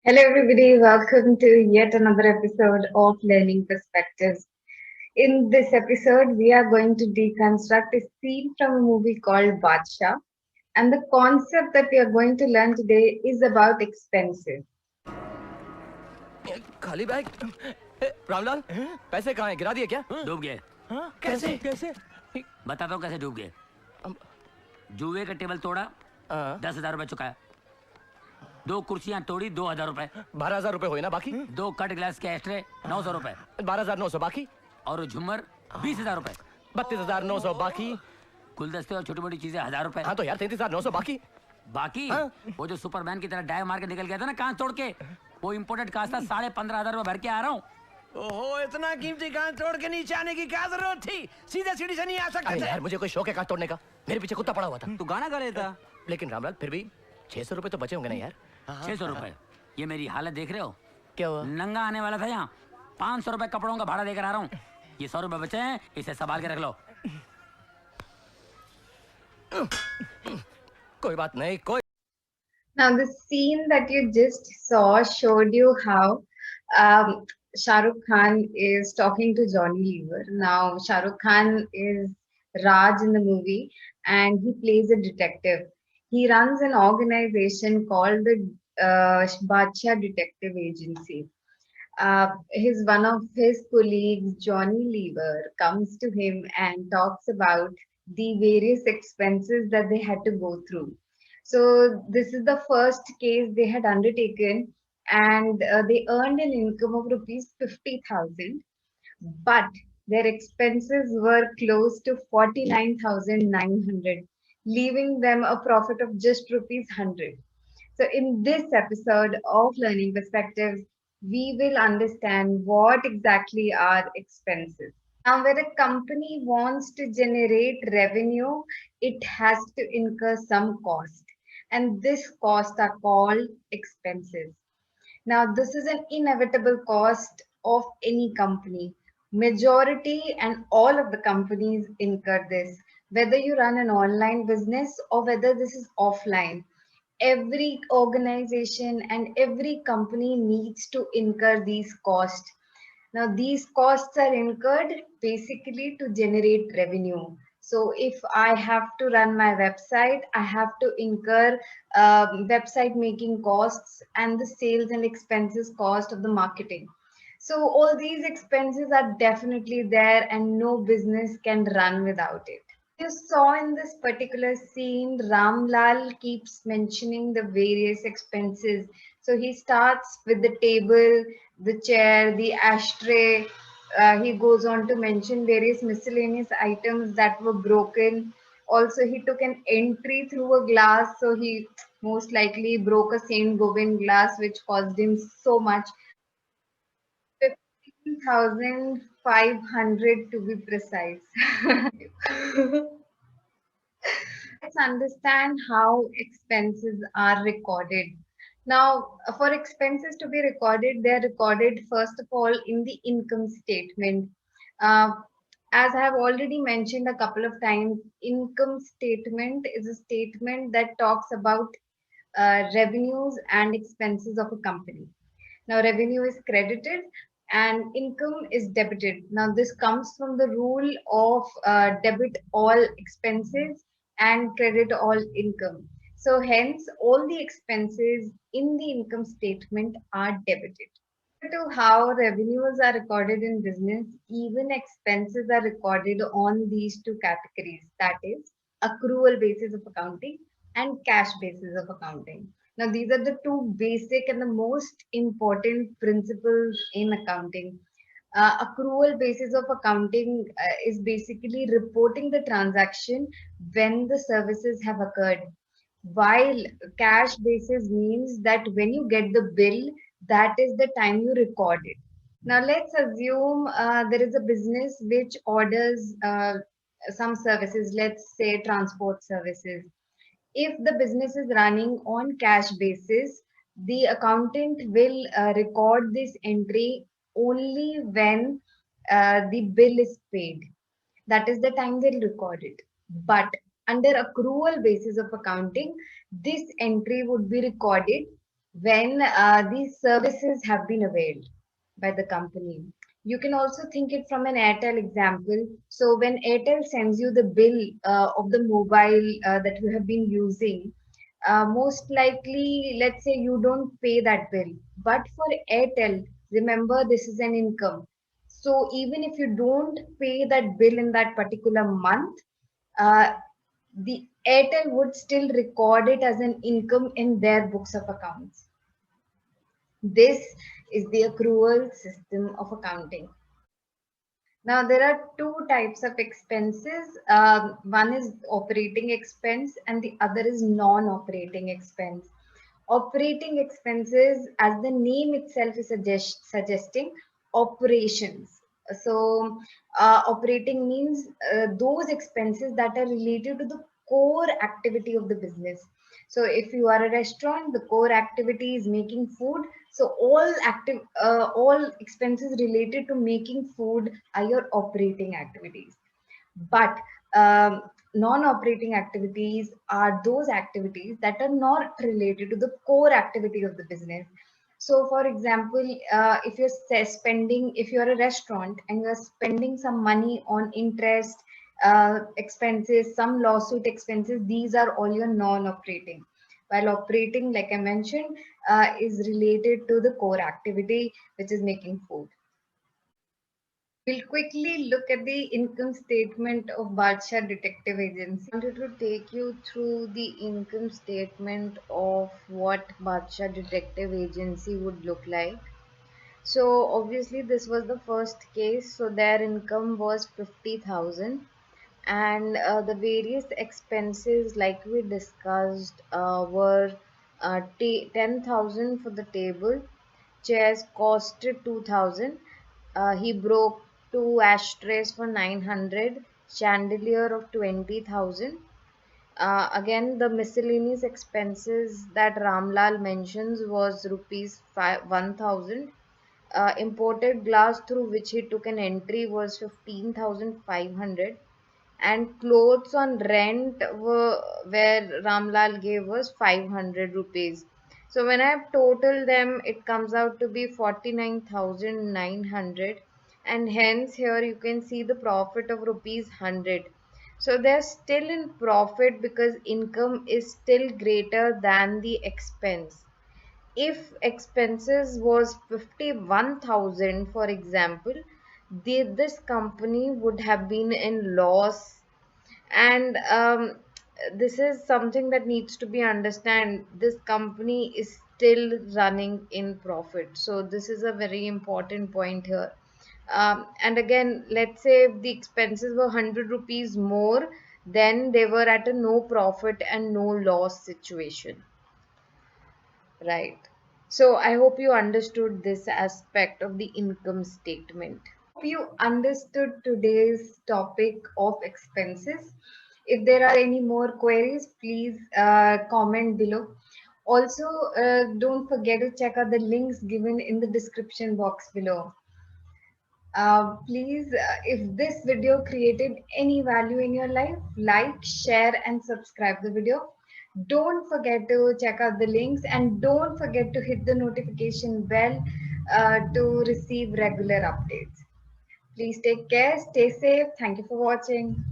Hello, everybody. Welcome to yet another episode of Learning Perspectives. In this episode, we are going to deconstruct a scene from a movie called Badshah. And the concept that we are going to learn today is about expenses. खाली bag. Ramlal, पैसे कहाँ हैं? गिरा दिए क्या? डूब गए। कैसे कैसे? बताता हूँ कैसे डूब गए। जुए का टेबल तोड़ा, 10,000 रुपए चुकाया। 2 कुर्सियां तोड़ी, 2,000 रुपए। 12,000 रुपए हुए ना बाकी? 2 कट ग्लास के एस्ट्रे, 900 रुपए। 12,900 बाकी? और झुमर 20,000 रुपए। 32,900 बाकी? गुलदस्ते और छोटी मोटी चीजें 1,000 रुपए। हाँ तो यार 33,900 बाकी? बाकी वो जो सुपरमैन की तरह डाइव मार के निकल गया था ना कांच तोड़ के, वो इम्पोर्टेड कांच था। 15,500 रुपए भर के आ रहा हूँ। ओहो, इतना कीमती कांच तोड़ के नीचे आने की क्या जरूरत थी? सीधे सीढ़ी से नहीं आ सकते अरे थे। यार मुझे कोई शौक है कांच तोड़ने का? मेरे पीछे कुत्ता पड़ा हुआ था। तू गाना गा रहा था। लेकिन रामलाल फिर भी 600 रुपए तो बचे होंगे ना यार? 600 रुपए। ये मेरी हालत देख रहे हो? क्या हुआ? नंगा आने वाला था यहाँ। 500 रुपए कपड़ों का भाड़ा देकर आ रहा हूँ। ये 100 रुपए बचे हैं, इसे संभाल के रख लो। कोई बात नहीं, कोई। Now, the scene that you just saw showed you how Shah Rukh Khan is talking to Johnny Lever. Now, Shah Rukh Khan is Raj in the movie and he plays a detective. He runs an organization called the Badshah Detective Agency. His one of his colleagues, Johnny Lever, comes to him and talks about the various expenses that they had to go through. So this is the first case they had undertaken, and they earned an income of rupees 50,000, but their expenses were close to 49,900, leaving them a profit of just rupees 100. So, in this episode of Learning Perspectives, we will understand what exactly are expenses. Now, when a company wants to generate revenue, it has to incur some cost, and this cost are called expenses. Now, this is an inevitable cost of any company. Majority and all of the companies incur this, whether you run an online business or whether this is offline. Every organization and every company needs to incur these costs. Now, these costs are incurred basically to generate revenue. So, if I have to run my website, I have to incur website making costs and the sales and expenses cost of the marketing. So, all these expenses are definitely there, and no business can run without it. You saw in this particular scene, Ramlal keeps mentioning the various expenses. So he starts with the table, the chair, the ashtray. He goes on to mention various miscellaneous items that were broken. Also, he took an entry through a glass, so he most likely broke a Saint Gobain glass, which cost him so much. 15,500 to be precise. Let's understand how expenses are recorded. Now, for expenses to be recorded, they are recorded first of all in the income statement. Uh, as I have already mentioned a couple of times, income statement is a statement that talks about revenues and expenses of a company. Now, revenue is credited and income is debited. Now, this comes from the rule of debit all expenses and credit all income. So, hence, all the expenses in the income statement are debited. To how revenues are recorded in business, even expenses are recorded on these two categories, that is, accrual basis of accounting and cash basis of accounting. Now, these are the two basic and the most important principles in accounting. Accrual basis of accounting is basically reporting the transaction when the services have occurred, while cash basis means that when you get the bill, that is the time you record it. Now, let's assume there is a business which orders some services, let's say transport services. If the business is running on cash basis, the accountant will record this entry only when the bill is paid. That is the time they'll record it. But under accrual basis of accounting, this entry would be recorded when these services have been availed by the company. You can also think it from an Airtel example. So when Airtel sends you the bill of the mobile that you have been using, most likely, let's say you don't pay that bill. But for Airtel, remember this is an income. So even if you don't pay that bill in that particular month, uh, the Airtel would still record it as an income in their books of accounts. This is the accrual system of accounting. Now, there are two types of expenses. One is operating expense, and the other is non operating expense. Operating expenses, as the name itself is suggesting, operations. So, operating means those expenses that are related to the core activity of the business. So, if you are a restaurant, the core activity is making food. So, all expenses related to making food are your operating activities. But non-operating activities are those activities that are not related to the core activity of the business. So, for example, if you're a restaurant and you're spending some money on interest expenses, some lawsuit expenses, these are all your non-operating. While operating, like I mentioned, is related to the core activity, which is making food. We'll quickly look at the income statement of Badshah Detective Agency. I wanted to take you through the income statement of what Badshah Detective Agency would look like. So obviously this was the first case, so their income was 50,000, and the various expenses like we discussed were 10,000 for the table, chairs costed 2,000. He broke two ashtrays for 900, chandelier of 20,000. Again, the miscellaneous expenses that Ramlal mentions was rupees 1,000. Imported glass through which he took an entry was 15,500, and clothes on rent were where Ramlal gave was 500 rupees. So when I've totaled them, it comes out to be 49,900, and hence here you can see the profit of rupees 100. So they're still in profit because income is still greater than the expense. If expenses was 51,000, for example, this company would have been in loss. And this is something that needs to be understand. This company is still running in profit, so this is a very important point here. And again, let's say if the expenses were 100 rupees more, then they were at a no profit and no loss situation. Right. So I hope you understood this aspect of the income statement. Hope you understood today's topic of expenses. If there are any more queries, please comment below. Also, don't forget to check out the links given in the description box below. Please, if this video created any value in your life, like, share, and subscribe the video. Don't forget to check out the links, and don't forget to hit the notification bell to receive regular updates. Please take care, stay safe. Thank you for watching.